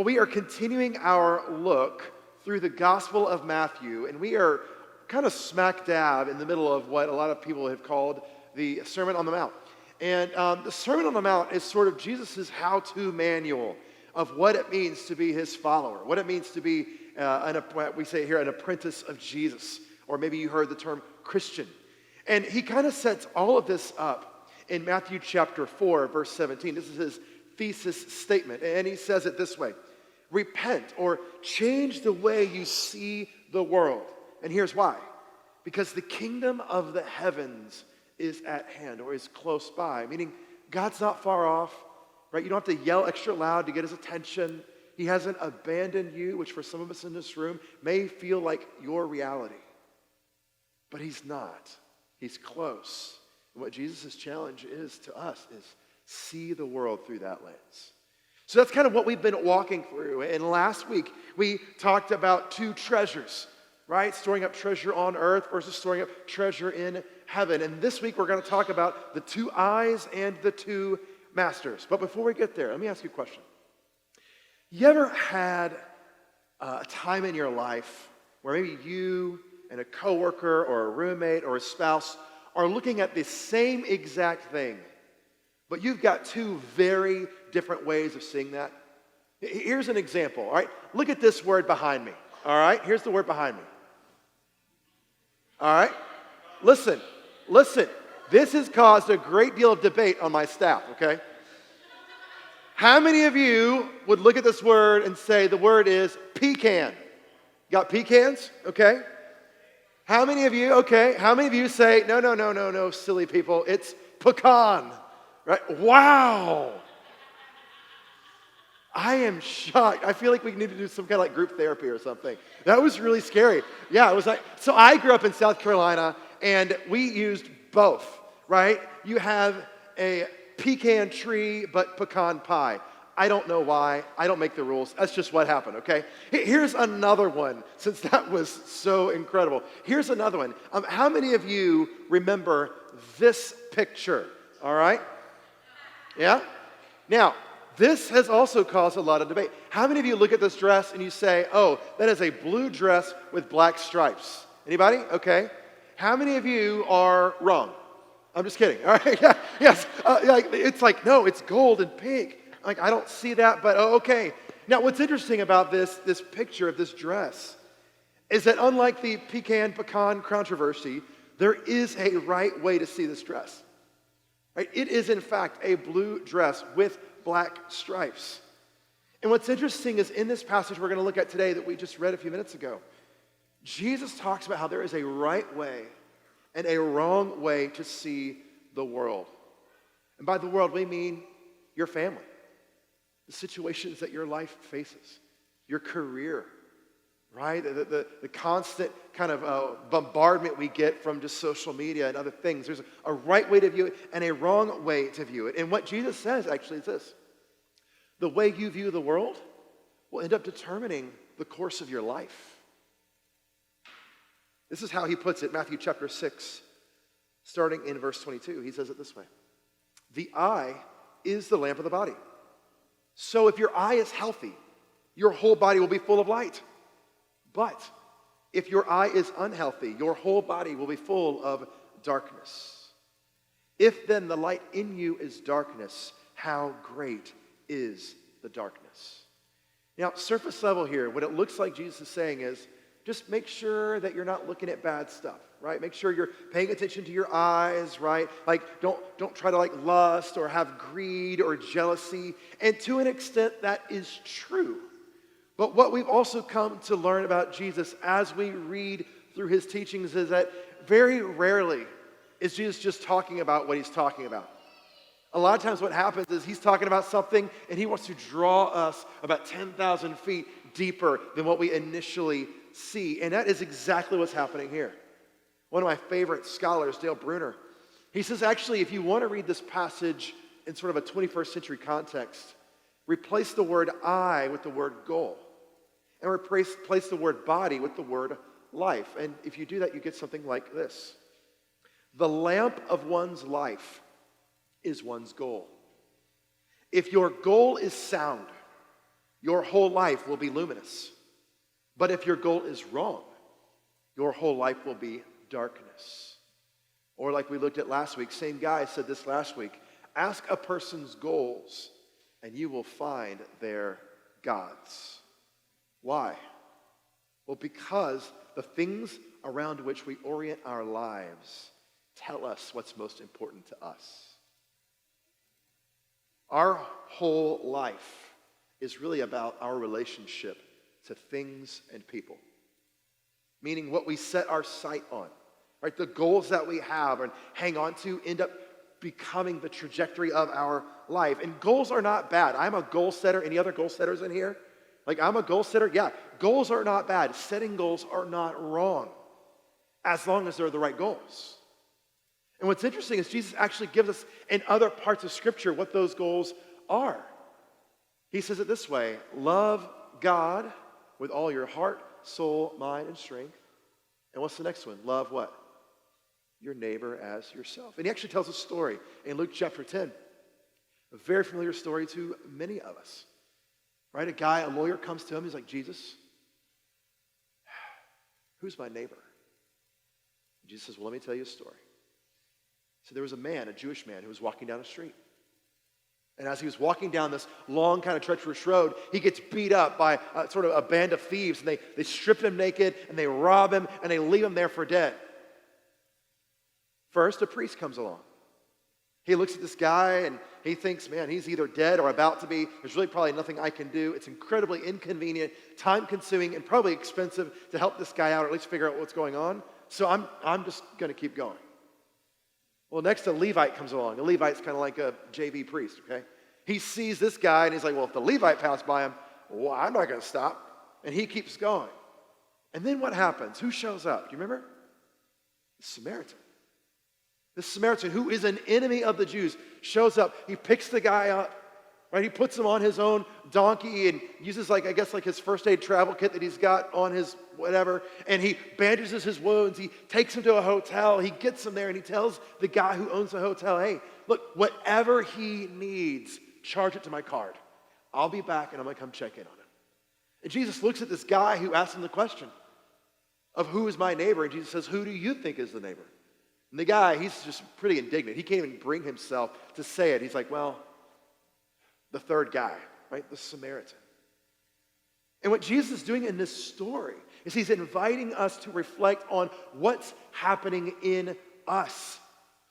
Well, we are continuing our look through the Gospel of Matthew, and we are kind of smack dab in the middle of what a lot of people have called the Sermon on the Mount. And the Sermon on the Mount is sort of Jesus' how-to manual of what it means to be his follower, what it means to be, we say here, an apprentice of Jesus, or maybe you heard the term Christian. And he kind of sets all of this up in Matthew chapter 4, verse 17. This is his thesis statement, and he says it this way: repent or change the way you see the world. And here's why: because the kingdom of the heavens is at hand, or is close by, meaning God's not far off, right? You don't have to yell extra loud to get his attention. He hasn't abandoned you, which for some of us in this room may feel like your reality. But he's not. He's close. And what Jesus' challenge is to us is see the world through that lens. So that's kind of what we've been walking through. And last week, we talked about two treasures, right? Storing up treasure on earth versus storing up treasure in heaven. And this week, we're going to talk about the two eyes and the two masters. But before we get there, let me ask you a question. You ever had a time in your life where maybe you and a coworker or a roommate or a spouse are looking at the same exact thing, but you've got two very different ways of seeing that? Here's an example, all right? Look at this word behind me, all right? Here's the word behind me. All right? Listen. This has caused a great deal of debate on my staff, okay? How many of you would look at this word and say the word is pecan? Got pecans? Okay. How many of you say, no, silly people, it's pecan, right? Wow. I am shocked. I feel like we need to do some kind of like group therapy or something. That was really scary. Yeah, it was like, so I grew up in South Carolina and we used both, right? You have a pecan tree, but pecan pie. I don't know why. I don't make the rules. That's just what happened, okay? Here's another one, since that was so incredible. Here's another one. How many of you remember this picture, all right? Yeah? Now, this has also caused a lot of debate. How many of you look at this dress and you say, oh, that is a blue dress with black stripes? Anybody? Okay. How many of you are wrong? I'm just kidding. All right. Yeah. Yes. It's like, no, it's gold and pink. Like, I don't see that, but okay. Now, what's interesting about this picture of this dress is that unlike the pecan controversy, there is a right way to see this dress. Right? It is, in fact, a blue dress with black stripes. And what's interesting is in this passage we're going to look at today that we just read a few minutes ago, Jesus talks about how there is a right way and a wrong way to see the world. And by the world, we mean your family, the situations that your life faces, your career, right? The constant kind of bombardment we get from just social media and other things. There's a right way to view it and a wrong way to view it. And what Jesus says actually is this: the way you view the world will end up determining the course of your life. This is how he puts it, Matthew chapter 6, starting in verse 22. He says it this way: the eye is the lamp of the body. So if your eye is healthy, your whole body will be full of light. But if your eye is unhealthy, your whole body will be full of darkness. If then the light in you is darkness, how great is the darkness? Now, surface level here, what it looks like Jesus is saying is, just make sure that you're not looking at bad stuff, right? Make sure you're paying attention to your eyes, right? Like, don't try to like lust or have greed or jealousy. And to an extent, that is true. But what we've also come to learn about Jesus as we read through his teachings is that very rarely is Jesus just talking about what he's talking about. A lot of times what happens is he's talking about something and he wants to draw us about 10,000 feet deeper than what we initially see. And that is exactly what's happening here. One of my favorite scholars, Dale Bruner, he says actually if you want to read this passage in sort of a 21st century context, replace the word I with the word goal. And replace the word body with the word life. And if you do that, you get something like this: the lamp of one's life is one's goal. If your goal is sound, your whole life will be luminous. But if your goal is wrong, your whole life will be darkness. Or like we looked at last week, same guy said this last week, ask a person's goals and you will find their gods. Why? Well, because the things around which we orient our lives tell us what's most important to us. Our whole life is really about our relationship to things and people. Meaning what we set our sight on, right? The goals that we have and hang on to end up becoming the trajectory of our life. And goals are not bad. I'm a goal setter. Any other goal setters in here? Like, I'm a goal setter? Yeah. Goals are not bad. Setting goals are not wrong, as long as they're the right goals. And what's interesting is Jesus actually gives us in other parts of Scripture what those goals are. He says it this way, love God with all your heart, soul, mind, and strength. And what's the next one? Love what? Your neighbor as yourself. And he actually tells a story in Luke chapter 10. A very familiar story to many of us. Right? A lawyer comes to him. He's like, Jesus, who's my neighbor? And Jesus says, well, let me tell you a story. So there was a man, a Jewish man, who was walking down a street. And as he was walking down this long, kind of treacherous road, he gets beat up by sort of a band of thieves. And they strip him naked, and they rob him, and they leave him there for dead. First, a priest comes along. He looks at this guy, and he thinks, man, he's either dead or about to be. There's really probably nothing I can do. It's incredibly inconvenient, time-consuming, and probably expensive to help this guy out, or at least figure out what's going on. So I'm just going to keep going. Well, next a Levite comes along. A Levite's kind of like a JV priest, okay? He sees this guy, and he's like, well, if the Levite passed by him, well, I'm not going to stop. And he keeps going. And then what happens? Who shows up? Do you remember? The Samaritan. The Samaritan, who is an enemy of the Jews, shows up. He picks the guy up, right? He puts him on his own donkey and uses, his first aid travel kit that he's got on his whatever, and he bandages his wounds. He takes him to a hotel. He gets him there, and he tells the guy who owns the hotel, hey, look, whatever he needs, charge it to my card. I'll be back, and I'm going to come check in on him. And Jesus looks at this guy who asked him the question of who is my neighbor, and Jesus says, who do you think is the neighbor? And the guy, he's just pretty indignant. He can't even bring himself to say it. He's like, well, the third guy, right? The Samaritan. And what Jesus is doing in this story is he's inviting us to reflect on what's happening in us.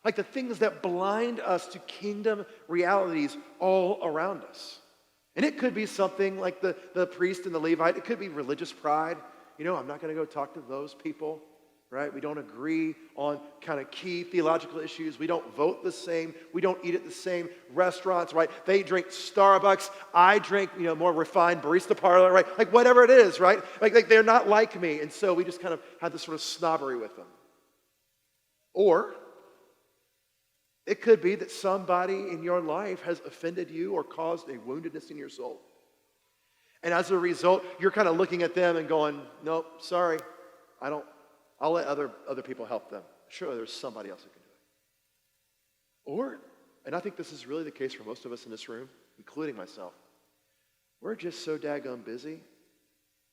Like the things that blind us to kingdom realities all around us. And it could be something like the priest and the Levite. It could be religious pride. You know, I'm not going to go talk to those people. Right? We don't agree on kind of key theological issues. We don't vote the same. We don't eat at the same restaurants, right? They drink Starbucks. I drink, more refined barista parlor, right? Like whatever it is, right? Like they're not like me. And so we just kind of have this sort of snobbery with them. Or it could be that somebody in your life has offended you or caused a woundedness in your soul. And as a result, you're kind of looking at them and going, nope, sorry, I'll let other people help them. Surely there's somebody else who can do it. Or, and I think this is really the case for most of us in this room, including myself, we're just so daggone busy,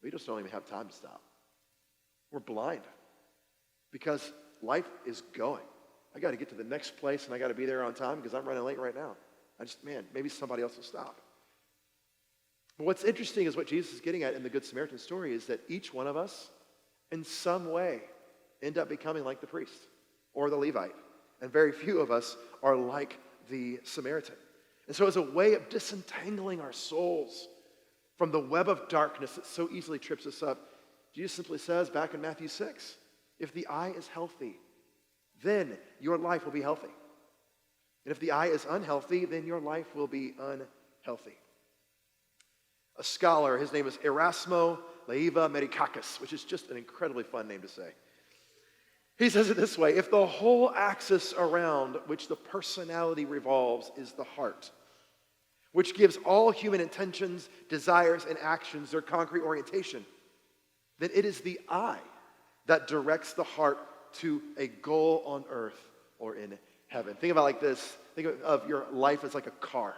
we just don't even have time to stop. We're blind because life is going. I got to get to the next place and I got to be there on time because I'm running late right now. Maybe somebody else will stop. But what's interesting is what Jesus is getting at in the Good Samaritan story is that each one of us, in some way, end up becoming like the priest or the Levite. And very few of us are like the Samaritan. And so as a way of disentangling our souls from the web of darkness that so easily trips us up, Jesus simply says back in Matthew 6, if the eye is healthy, then your life will be healthy. And if the eye is unhealthy, then your life will be unhealthy. A scholar, his name is Erasmo Leiva Medikakis, which is just an incredibly fun name to say. He says it this way, if the whole axis around which the personality revolves is the heart, which gives all human intentions, desires, and actions their concrete orientation, then it is the eye that directs the heart to a goal on earth or in heaven. Think about it like this. Think of your life as like a car.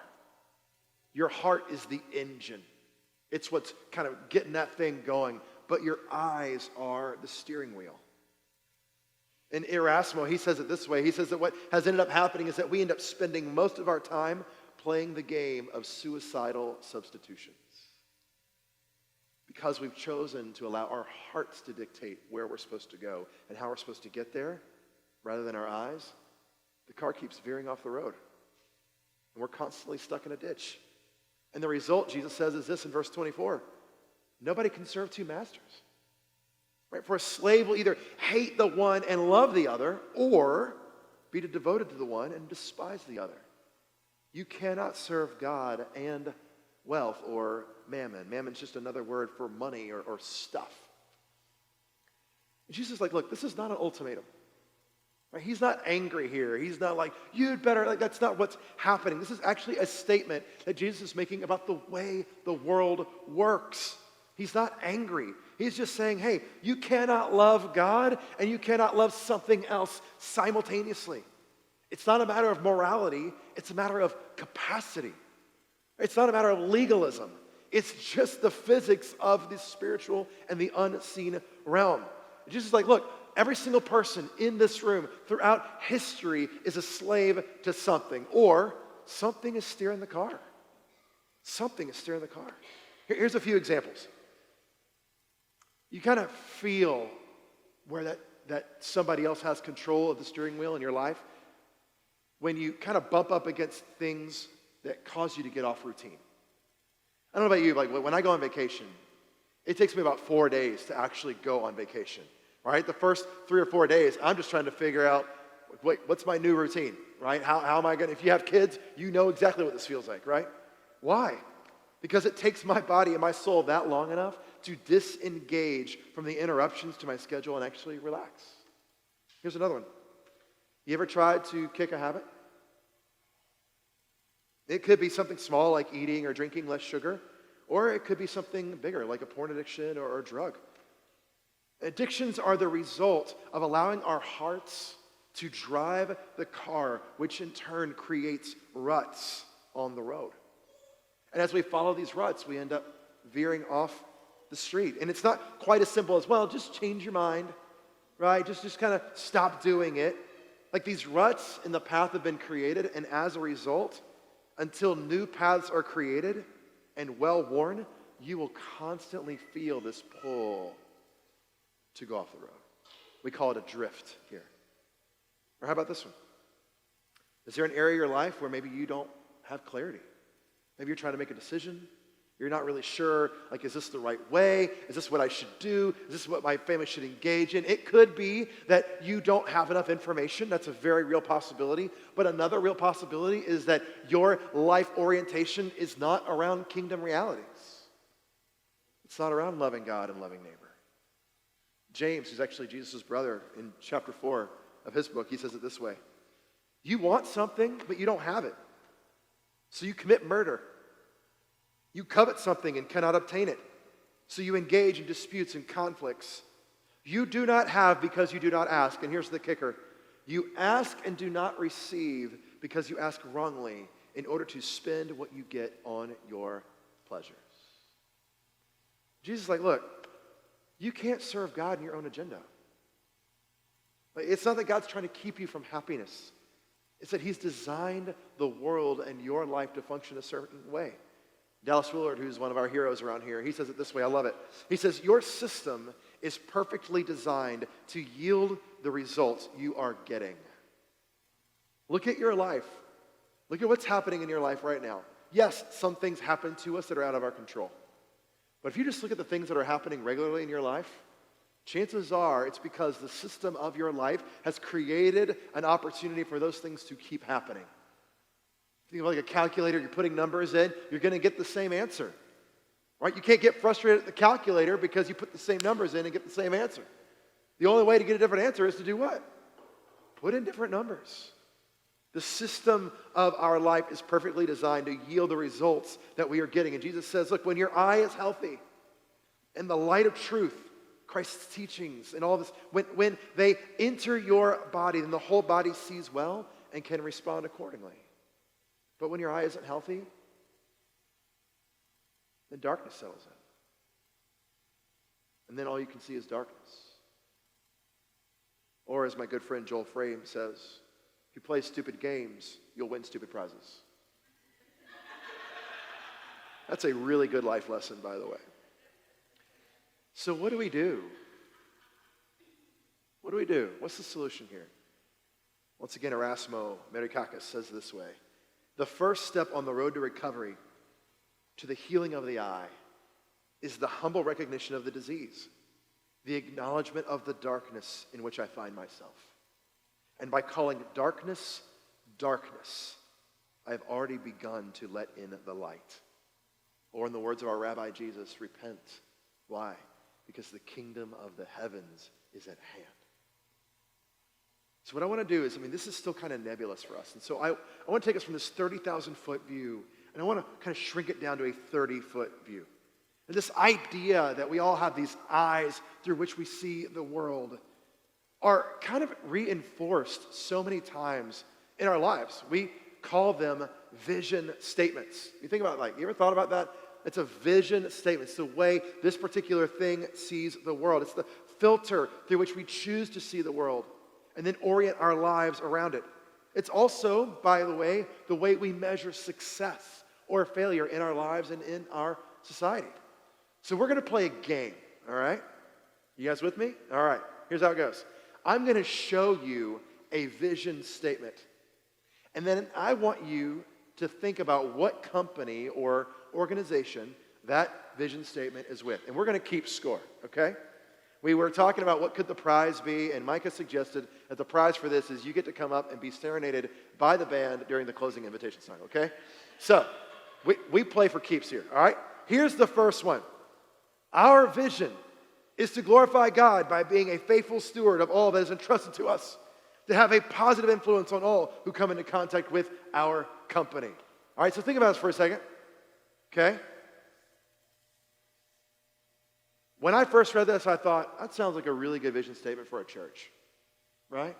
Your heart is the engine. It's what's kind of getting that thing going. But your eyes are the steering wheel. In Erasmo, he says it this way. He says that what has ended up happening is that we end up spending most of our time playing the game of suicidal substitutions. Because we've chosen to allow our hearts to dictate where we're supposed to go and how we're supposed to get there, rather than our eyes, the car keeps veering off the road. And we're constantly stuck in a ditch. And the result, Jesus says, is this in verse 24. Nobody can serve two masters. Right? For a slave will either hate the one and love the other, or be devoted to the one and despise the other. You cannot serve God and wealth or mammon. Mammon's just another word for money or stuff. And Jesus is like, look, this is not an ultimatum. Right? He's not angry here. He's not like, you'd better, like that's not what's happening. This is actually a statement that Jesus is making about the way the world works. He's not angry. He's just saying, hey, you cannot love God and you cannot love something else simultaneously. It's not a matter of morality. It's a matter of capacity. It's not a matter of legalism. It's just the physics of the spiritual and the unseen realm. Jesus is like, look, every single person in this room throughout history is a slave to something, or something is steering the car. Something is steering the car. Here's a few examples. You kind of feel where that somebody else has control of the steering wheel in your life when you kind of bump up against things that cause you to get off routine. I don't know about you, like when I go on vacation, it takes me about 4 days to actually go on vacation. Right? The first 3 or 4 days, I'm just trying to figure out, what's my new routine, right? How am I going to, if you have kids, you know exactly what this feels like, right? Why? Because it takes my body and my soul that long enough to disengage from the interruptions to my schedule and actually relax. Here's another one. You ever tried to kick a habit? It could be something small like eating or drinking less sugar, or it could be something bigger like a porn addiction or a drug. Addictions are the result of allowing our hearts to drive the car, which in turn creates ruts on the road. And as we follow these ruts, we end up veering off the street. And it's not quite as simple as, well, just change your mind, right? Just kind of stop doing it. Like these ruts in the path have been created, and as a result, until new paths are created and well worn, you will constantly feel this pull to go off the road. We call it a drift here. Or how about this one? Is there an area of your life where maybe you don't have clarity? Maybe you're trying to make a decision. You're not really sure, like, is this the right way? Is this what I should do? Is this what my family should engage in? It could be that you don't have enough information. That's a very real possibility. But another real possibility is that your life orientation is not around kingdom realities. It's not around loving God and loving neighbor. James, who's actually Jesus' brother, in chapter 4 of his book, he says it this way. You want something, but you don't have it. So you commit murder. You covet something and cannot obtain it. So you engage in disputes and conflicts. You do not have because you do not ask. And here's the kicker. You ask and do not receive because you ask wrongly in order to spend what you get on your pleasures. Jesus is like, look, you can't serve God in your own agenda. It's not that God's trying to keep you from happiness. It's that he's designed the world and your life to function a certain way. Dallas Willard, who's one of our heroes around here, he says it this way, I love it. He says, your system is perfectly designed to yield the results you are getting. Look at your life. Look at what's happening in your life right now. Yes, some things happen to us that are out of our control. But if you just look at the things that are happening regularly in your life, chances are it's because the system of your life has created an opportunity for those things to keep happening. Think of like a calculator, you're putting numbers in, you're going to get the same answer. Right? You can't get frustrated at the calculator because you put the same numbers in and get the same answer. The only way to get a different answer is to do what? Put in different numbers. The system of our life is perfectly designed to yield the results that we are getting. And Jesus says, look, when your eye is healthy and the light of truth, Christ's teachings and all this, when they enter your body, then the whole body sees well and can respond accordingly. But when your eye isn't healthy, then darkness settles in. And then all you can see is darkness. Or as my good friend Joel Frame says, if you play stupid games, you'll win stupid prizes. That's a really good life lesson, by the way. So what do we do? What do we do? What's the solution here? Once again, Erasmo Merikakis says this way: the first step on the road to recovery, to the healing of the eye, is the humble recognition of the disease, the acknowledgement of the darkness in which I find myself. And by calling darkness, darkness, I have already begun to let in the light. Or in the words of our Rabbi Jesus, repent. Why? Because the kingdom of the heavens is at hand. So what I want to do is, this is still kind of nebulous for us. And so I want to take us from this 30,000-foot view, and I want to kind of shrink it down to a 30-foot view. And this idea that we all have these eyes through which we see the world are kind of reinforced so many times in our lives. We call them vision statements. You think about you ever thought about that? It's a vision statement. It's the way this particular thing sees the world. It's the filter through which we choose to see the world and then orient our lives around it. It's also, by the way we measure success or failure in our lives and in our society. So we're going to play a game, all right? You guys with me? All right, here's how it goes. I'm going to show you a vision statement. And then I want you to think about what company or organization that vision statement is with. And we're going to keep score, okay? We were talking about what could the prize be, and Micah suggested that the prize for this is you get to come up and be serenaded by the band during the closing invitation song, okay? So, we play for keeps here, all right? Here's the first one. Our vision is to glorify God by being a faithful steward of all that is entrusted to us, to have a positive influence on all who come into contact with our company. All right, so think about this for a second, okay? When I first read this, I thought, that sounds like a really good vision statement for a church, right?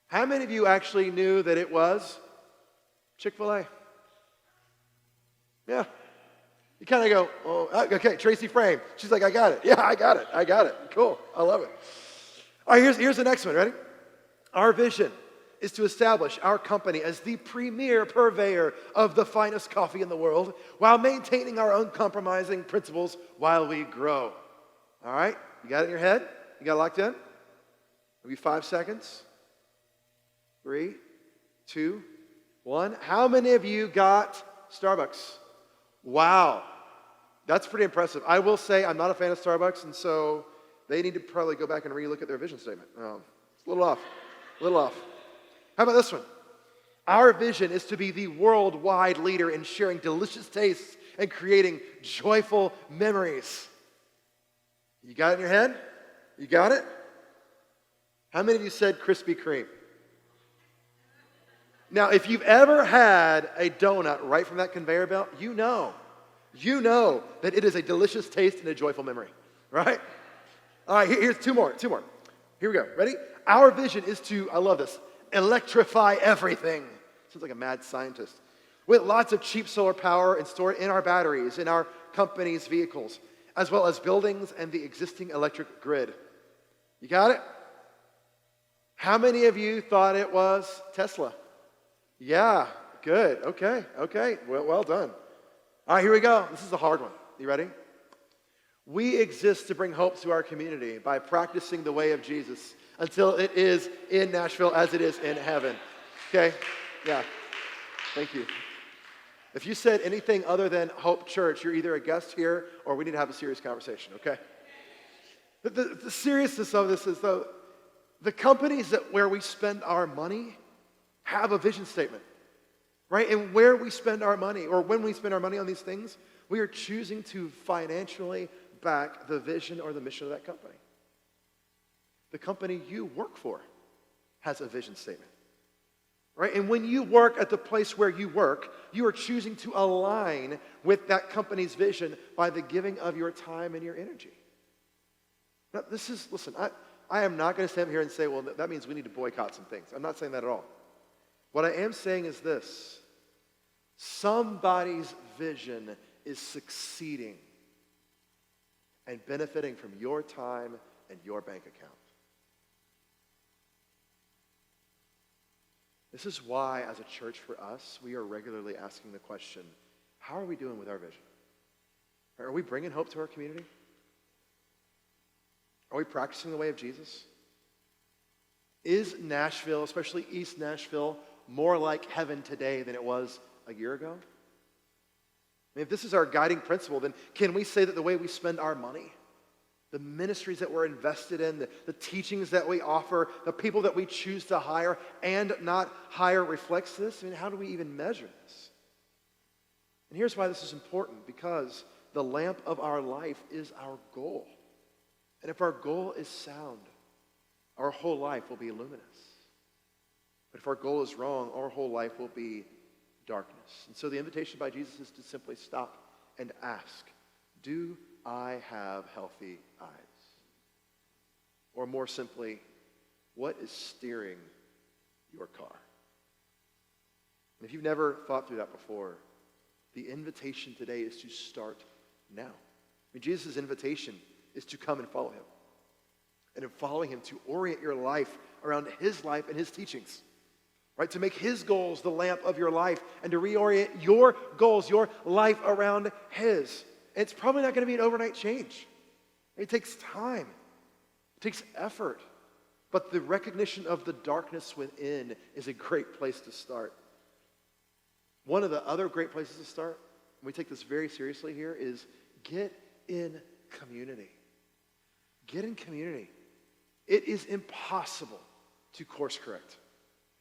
How many of you actually knew that it was Chick-fil-A? Yeah. You kind of go, oh, okay, Tracy Frame. She's like, I got it. Yeah, I got it. Cool, I love it. All right, here's the next one, ready? Our vision is to establish our company as the premier purveyor of the finest coffee in the world while maintaining our uncompromising principles while we grow. All right? You got it in your head? You got it locked in? Maybe 5 seconds. 3, 2, 1. How many of you got Starbucks? Wow. That's pretty impressive. I will say I'm not a fan of Starbucks, and so they need to probably go back and relook at their vision statement. It's a little off. How about this one? Our vision is to be the worldwide leader in sharing delicious tastes and creating joyful memories. You got it in your head? You got it? How many of you said Krispy Kreme? Now, if you've ever had a donut right from that conveyor belt, you know that it is a delicious taste and a joyful memory, right? All right, here's two more. Here we go. Ready? Our vision is to, I love this, electrify everything. Sounds like a mad scientist. With lots of cheap solar power and stored in our batteries, in our company's vehicles, as well as buildings and the existing electric grid. You got it? How many of you thought it was Tesla? Yeah, good. Okay. Well done. All right, here we go. This is a hard one. You ready? We exist to bring hope to our community by practicing the way of Jesus until it is in Nashville as it is in heaven. Okay? Yeah. Thank you. If you said anything other than Hope Church, you're either a guest here or we need to have a serious conversation, okay? The seriousness of this is, though, the companies where we spend our money have a vision statement, right? And where we spend our money, or when we spend our money on these things, we are choosing to financially back the vision or the mission of that company. The company you work for has a vision statement, right? And when you work at the place where you work, you are choosing to align with that company's vision by the giving of your time and your energy. Now, listen, I am not going to stand here and say, well, that means we need to boycott some things. I'm not saying that at all. What I am saying is this: somebody's vision is succeeding and benefiting from your time and your bank account. This is why, as a church for us, we are regularly asking the question, how are we doing with our vision? Are we bringing hope to our community? Are we practicing the way of Jesus? Is Nashville, especially East Nashville, more like heaven today than it was a year ago? I mean, if this is our guiding principle, then can we say that the way we spend our money, the ministries that we're invested in, the teachings that we offer, the people that we choose to hire and not hire reflects this? I mean, how do we even measure this? And here's why this is important, because the lamp of our life is our goal. And if our goal is sound, our whole life will be luminous. But if our goal is wrong, our whole life will be darkness. And so the invitation by Jesus is to simply stop and ask, do I have healthy eyes? Or more simply, what is steering your car? And if you've never thought through that before, the invitation today is to start now. I mean, Jesus' invitation is to come and follow him. And in following him, to orient your life around his life and his teachings. Right? To make his goals the lamp of your life and to reorient your goals, your life around his. And it's probably not going to be an overnight change. It takes time. It takes effort. But the recognition of the darkness within is a great place to start. One of the other great places to start, and we take this very seriously here, is get in community. Get in community. It is impossible to course correct.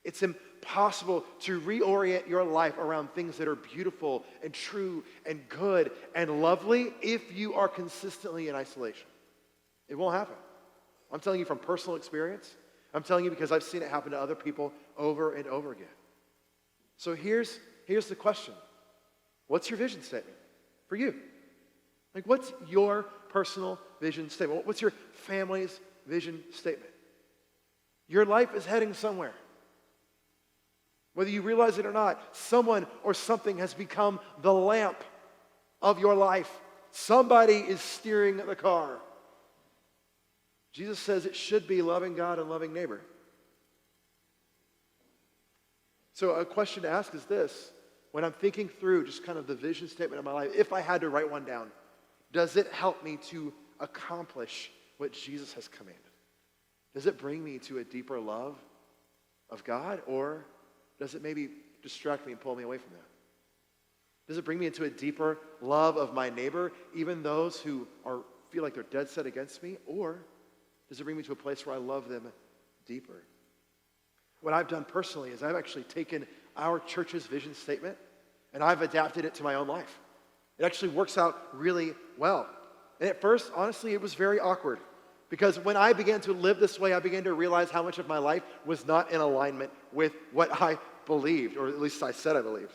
It's impossible to reorient your life around things that are beautiful and true and good and lovely if you are consistently in isolation. It won't happen. I'm telling you from personal experience. I'm telling you because I've seen it happen to other people over and over again. So here's the question. What's your vision statement for you? Like, what's your personal vision statement? What's your family's vision statement? Your life is heading somewhere. Whether you realize it or not, someone or something has become the lamp of your life. Somebody is steering the car. Jesus says it should be loving God and loving neighbor. So a question to ask is this. When I'm thinking through just kind of the vision statement of my life, if I had to write one down, does it help me to accomplish what Jesus has commanded? Does it bring me to a deeper love of God, or does it maybe distract me and pull me away from that? Does it bring me into a deeper love of my neighbor, even those who feel like they're dead set against me? Or does it bring me to a place where I love them deeper? What I've done personally is I've actually taken our church's vision statement and I've adapted it to my own life. It actually works out really well. And at first, honestly, it was very awkward. Because when I began to live this way, I began to realize how much of my life was not in alignment with what I believed, or at least I said I believed.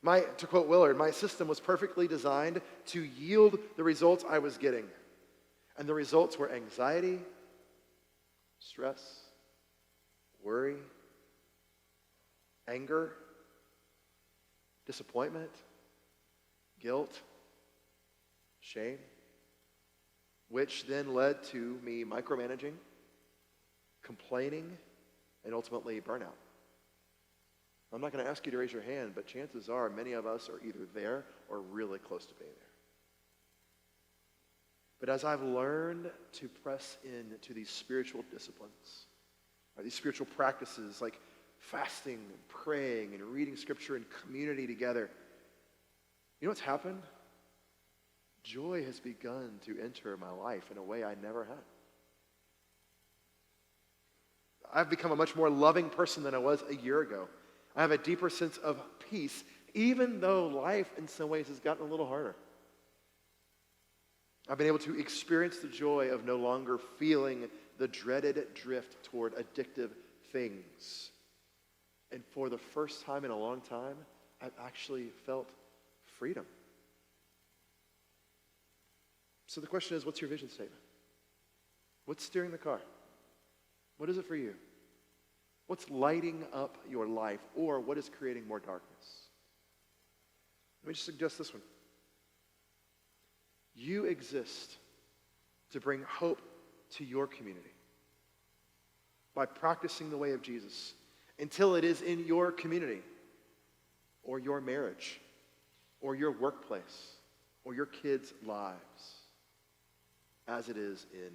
To quote Willard, my system was perfectly designed to yield the results I was getting. And the results were anxiety, stress, worry, anger, disappointment, guilt, shame, which then led to me micromanaging, complaining, and ultimately burnout. I'm not going to ask you to raise your hand, but chances are many of us are either there or really close to being there. But as I've learned to press into these spiritual disciplines, or these spiritual practices like fasting and praying and reading scripture and community together, you know what's happened? Joy has begun to enter my life in a way I never had. I've become a much more loving person than I was a year ago. I have a deeper sense of peace, even though life in some ways has gotten a little harder. I've been able to experience the joy of no longer feeling the dreaded drift toward addictive things. And for the first time in a long time, I've actually felt freedom. So the question is, what's your vision statement? What's steering the car? What is it for you? What's lighting up your life, or what is creating more darkness? Let me just suggest this one. You exist to bring hope to your community by practicing the way of Jesus until it is in your community or your marriage or your workplace or your kids' lives as it is in